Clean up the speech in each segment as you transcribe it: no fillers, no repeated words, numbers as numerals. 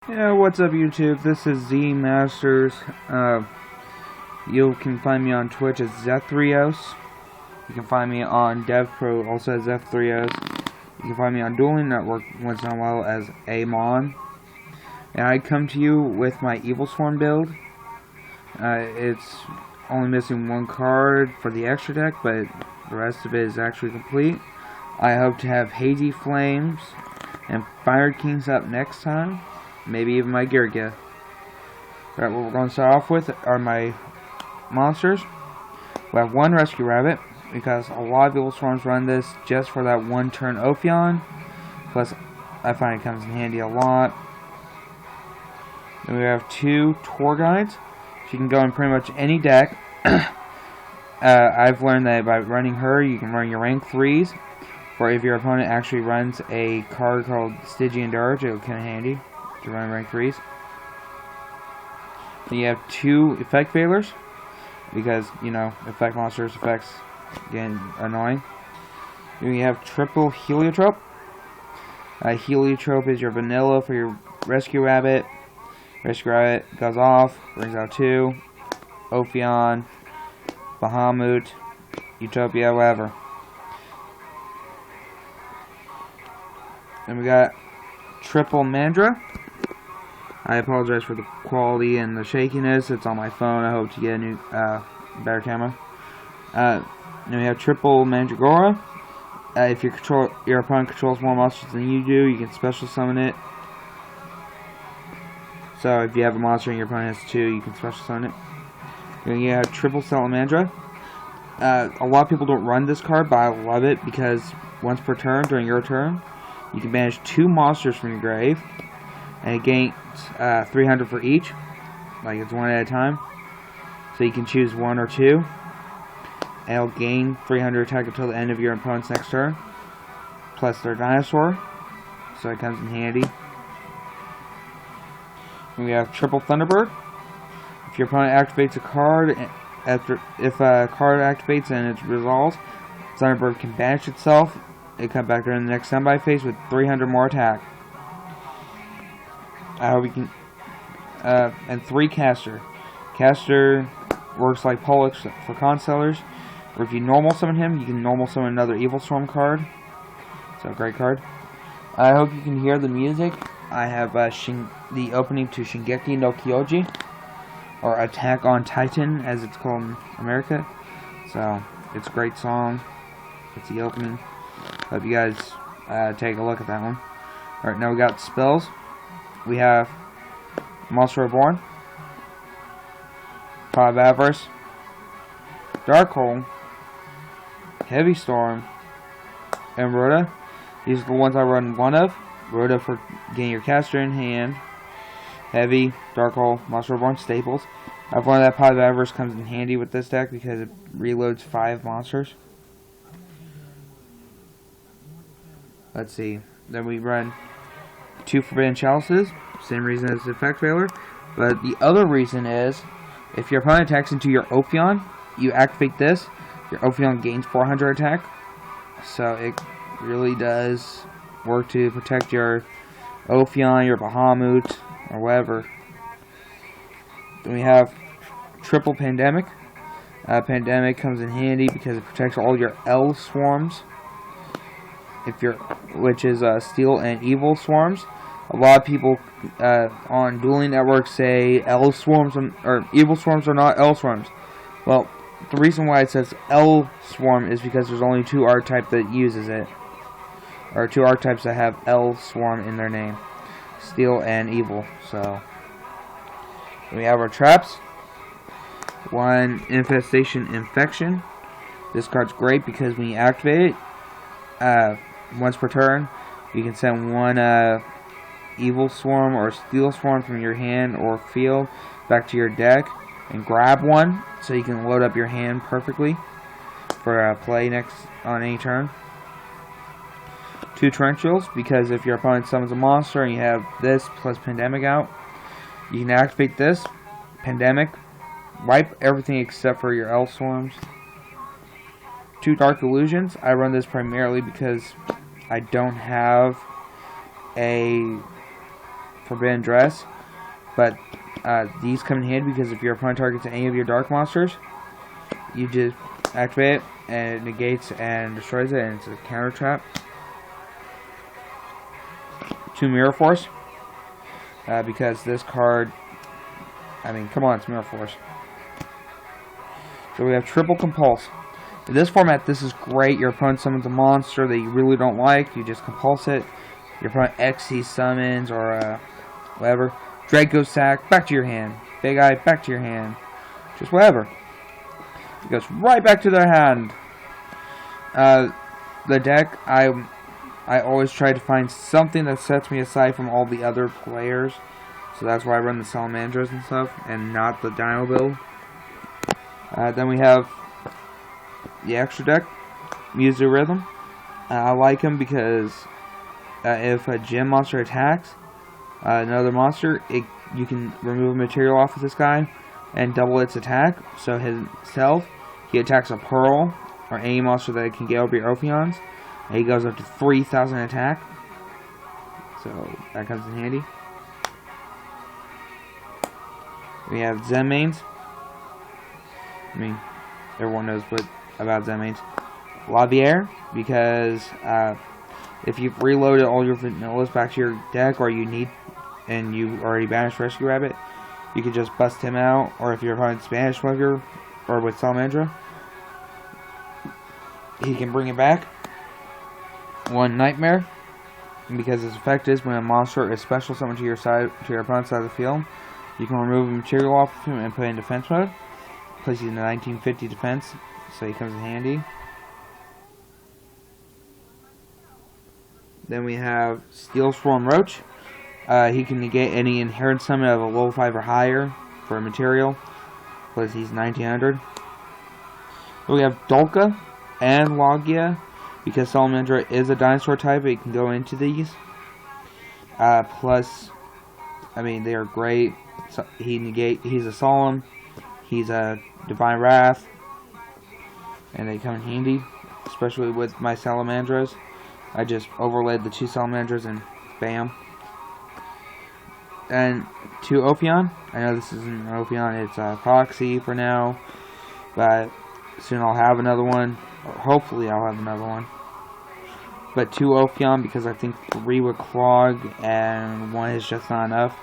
Yeah, what's up YouTube? This is Z Masters. You can find me on Twitch as Zethrios. You can find me on DevPro also as Zethrios. You can find me on Dueling Network once in a while as Amon. And I come to you with my Evilswarm build. It's only missing one card for the extra deck, but the rest of it is actually complete. I hope to have Hazy Flames and Fire Kings up next time. Maybe even my Girga. Alright, what we're going to start off with are my monsters. We have one Rescue Rabbit, because a lot of Evilswarms run this just for that one turn Ophion. Plus, I find it comes in handy a lot. Then we have two Tour Guides. She can go in pretty much any deck. I've learned that by running her, you can run your rank 3s. Or if your opponent actually runs a card called Stygian Dirge, it'll come in handy to run rank 3s. Then you have two effect failures, because, you know, effect monsters, effects getting annoying. Then you have triple Heliotrope. Heliotrope is your vanilla for your Rescue Rabbit. Rescue Rabbit goes off, brings out two. Ophion, Bahamut, Utopia, whatever. Then we got triple Mandra. I apologize for the quality and the shakiness. It's on my phone. I hope to get a new, better camera. Then we have triple Mandragora. If your opponent controls more monsters than you do, you can special summon it. So if you have a monster and your opponent has two, you can special summon it. Then you have triple Salamandra. A lot of people don't run this card, but I love it because once per turn, during your turn, you can banish two monsters from your grave. And it gains 300 for each. Like, it's one at a time. So you can choose one or two. And it'll gain 300 attack until the end of your opponent's next turn. Plus their dinosaur. So it comes in handy. And we have triple Thunderbird. If your opponent activates a card, if a card activates and it resolves, Thunderbird can banish itself. It comes back during the next standby phase with 300 more attack. I hope you can. And three Caster. Caster works like Pollux for Constellars. Or if you normal summon him, you can normal summon another Evilswarm card. So, great card. I hope you can hear the music. I have the opening to Shingeki no Kyoji, or Attack on Titan, as it's called in America. So, it's a great song. It's the opening. Hope you guys take a look at that one. Alright, now we got spells. We have Monster Reborn, Five Avarice, Darkhold, Heavy Storm, and Rhoda. These are the ones I run one of. Rhoda for getting your caster in hand. Heavy, Darkhold, Monster Reborn, staples. I've learned that Five Avarice comes in handy with this deck because it reloads 5 monsters. Let's see. Then we run 2 Forbidden Chalices, same reason as the effect failure, but the other reason is, if your opponent attacks into your Ophion, you activate this, your Ophion gains 400 attack, so it really does work to protect your Ophion, your Bahamut, or whatever. Then we have triple Pandemic. Pandemic comes in handy because it protects all your L swarms. Which is Steel and Evil Swarms. A lot of people on Dueling Network say L Swarms or Evil Swarms are not L Swarms. Well, the reason why it says L Swarm is because there's only 2 archetypes that uses it, or 2 archetypes that have L Swarm in their name, Steel and Evil. So we have our traps. 1 Infestation Infection. This card's great because when you activate it, once per turn, you can send 1 Evilswarm or Steel Swarm from your hand or field back to your deck and grab 1, so you can load up your hand perfectly for play next on any turn. 2 Torrentials, because if your opponent summons a monster and you have this plus Pandemic out, you can activate this, Pandemic, wipe everything except for your L Swarms. 2 Dark Illusions. I run this primarily because I don't have a Forbidden Dress, but these come in handy because if your opponent targets any of your dark monsters, you just activate it and it negates and destroys it, and it's a counter trap. 2 Mirror Force, because this card, I mean, come on, it's Mirror Force. So we have Triple Compulse. In this format, this is great. Your opponent summons a monster that you really don't like, you just compulse it. Your opponent XC summons or whatever. Draco Sack, back to your hand. Big Eye, back to your hand. Just whatever. It goes right back to their hand. The deck, I always try to find something that sets me aside from all the other players. So that's why I run the Salamandras and stuff, and not the Dino build. Then we have the extra deck, Muzu Rhythm. I like him because if a gym monster attacks another monster, you can remove a material off of this guy and double its attack. So himself, he attacks a Pearl or any monster that can get over your Ophions, and he goes up to 3,000 attack. So that comes in handy. We have Zen mains. I mean, everyone knows about Zen mains. Lavier, because if you've reloaded all your vanillas back to your deck, or you need, and you already banished Rescue Rabbit, you can just bust him out. Or if your opponent's banished Slugger, or with Salamandra, he can bring it back. 1 Nightmare, because his effect is when a monster is special summoned to your opponent's side of the field, you can remove a material off of him and put it in defense mode. Places in the 1950 defense, so he comes in handy. Then we have Steel Swarm Roach. He can negate any inherent summon of a level 5 or higher for a material, plus he's 1900. Then we have Dolka and Logia, because Salamandra is a dinosaur type, it can go into these. Plus, I mean, they are great. So he's a Solemn, he's a Divine Wrath, and they come in handy, especially with my Salamandras. I just overlaid the 2 Salamandras and bam. And 2 Ophion. I know this isn't an Ophion, it's a Proxy for now, but soon I'll have another one, or hopefully I'll have another one. But 2 Ophion, because I think 3 would clog and 1 is just not enough.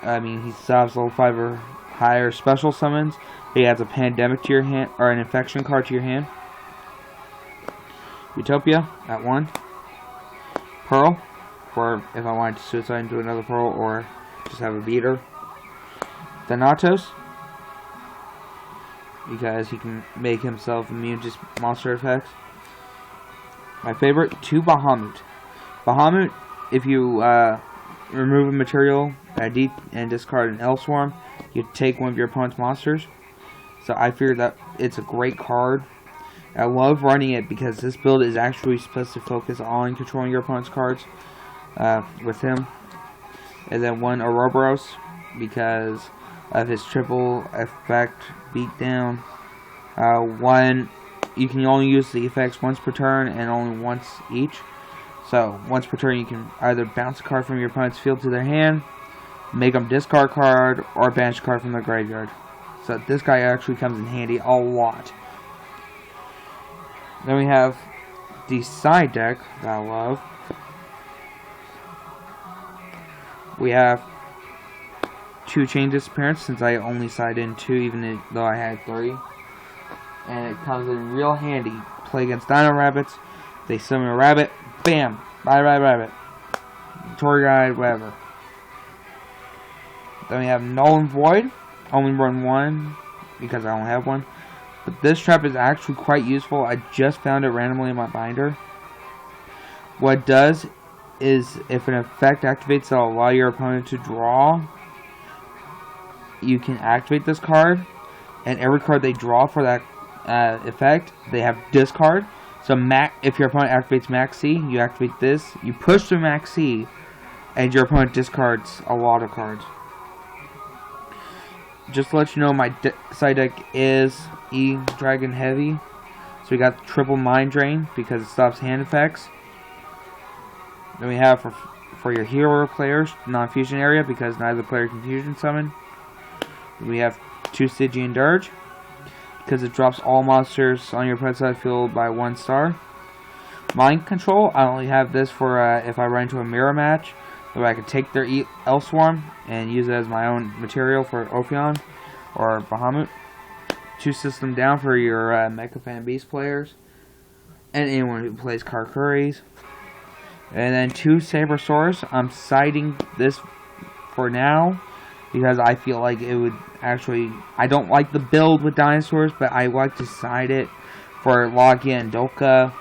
I mean, he stops level 5 or higher special summons. He adds a Pandemic to your hand, or an Infection card to your hand. Utopia at 1. Pearl, for if I wanted to suicide into another Pearl or just have a beater. Thanatos, because he can make himself immune to monster effects. My favorite, 2 Bahamut. Bahamut, if you remove a material and discard an Evilswarm, you take one of your opponent's monsters. So I figured that it's a great card. I love running it because this build is actually supposed to focus on controlling your opponent's cards with him. And then 1 Ouroboros, because of his triple effect beatdown. 1, you can only use the effects once per turn and only once each. So once per turn you can either bounce a card from your opponent's field to their hand, make them discard a card, or banish a card from their graveyard. So this guy actually comes in handy a lot. Then we have the side deck that I love. We have 2 Chain Disappearance, since I only side in 2 even though I had 3. And it comes in real handy. Play against Dino Rabbits, they summon a rabbit, bam! Bye bye rabbit. Tour guide, whatever. Then we have Null and Void. Only run 1, because I don't have one. But this trap is actually quite useful. I just found it randomly in my binder. What it does is, if an effect activates that will allow your opponent to draw, you can activate this card, and every card they draw for that effect, they have discard. So if your opponent activates Max C, you activate this, you push to Max C, and your opponent discards a lot of cards. Just to let you know, my side deck is E-Dragon Heavy. So we got triple Mind Drain, because it stops hand effects. Then we have, for for your hero players, non-fusion area, because neither player can fusion summon. We have 2 Stygian Dirge, because it drops all monsters on your opponent's side field by 1 star. Mind Control, I only have this for if I run into a mirror match, where I can take their Evilswarm and use it as my own material for Ophion or Bahamut. 2 System Down for your Mecha Fan Beast players, and anyone who plays Karkuris. And then 2 Sabersaurs. I'm citing this for now because I feel like it would actually... I don't like the build with dinosaurs, but I like to side it for Logia and Dolka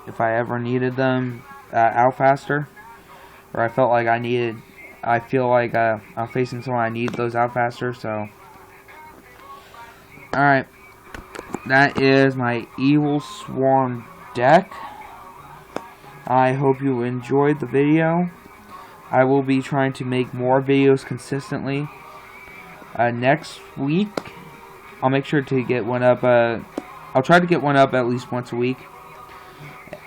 if I ever needed them out faster. Or I felt like I needed... I feel like I'm facing someone I need those out faster, so... Alright. That is my Evilswarm deck. I hope you enjoyed the video. I will be trying to make more videos consistently. Next week, I'll make sure to get one up. I'll try to get one up at least once a week.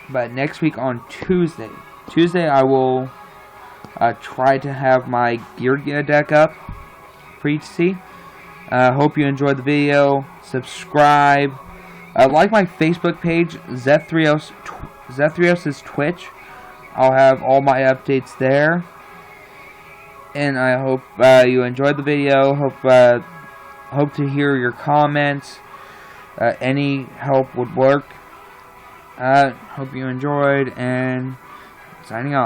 But next week on Tuesday I will try to have my Gear deck up for you to see. Hope you enjoyed the video. Subscribe. Like my Facebook page, Zethrios' Twitch. I'll have all my updates there. And I hope you enjoyed the video. Hope to hear your comments. Any help would work. Hope you enjoyed, and signing off.